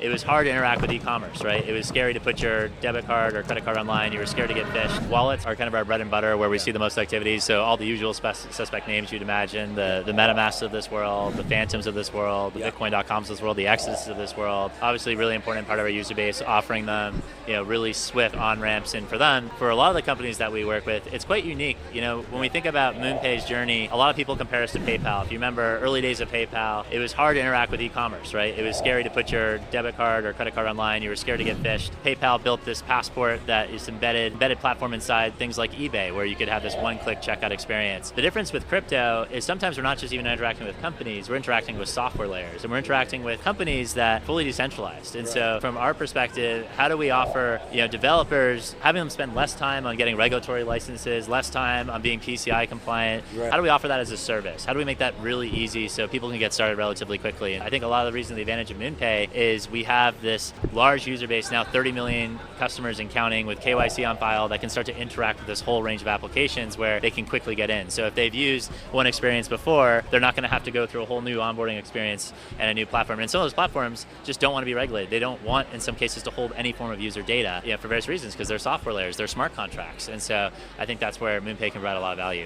it was hard to interact with e-commerce, right? It was scary to put your debit card or credit card online. You were scared to get phished. Wallets are kind of our bread and butter, where we see the most activities. So all the usual suspect names you'd imagine, the Metamasks of this world, the Phantoms of this world, the Bitcoin.coms of this world, the Exodus of this world. Obviously, really important part of our user base, offering them, really swift on-ramps. And for them, for a lot of the companies that we work with, it's quite unique. When we think about MoonPay's journey, a lot of people compare us to PayPal. If you remember early days of PayPal, it was hard to interact with e-commerce, right? It was scary to put your debit card or credit card online. You were scared to get phished. PayPal built this passport that is embedded platform inside things like eBay, where you could have this one-click checkout experience. The difference with crypto is sometimes we're not just even interacting with companies, we're interacting with software layers, and we're interacting with companies that are fully decentralized. And so from our perspective, how do we offer developers, having them spend less time on getting regulatory licenses, less time on being PCI compliant? How do we offer that as a service? How do we make that really easy so people can get started relatively quickly? And I think a lot of the reason, the advantage of MoonPay is we have this large user base now, 30 million customers and counting, with KYC on file, that can start to interact with this whole range of applications where they can quickly get in. So if they've used one experience before, they're not going to have to go through a whole new onboarding experience and a new platform. And some of those platforms just don't want to be regulated. They don't want, in some cases, to hold any form of user data, for various reasons, because they're software layers, they're smart contracts. And so I think that's where MoonPay can provide a lot of value.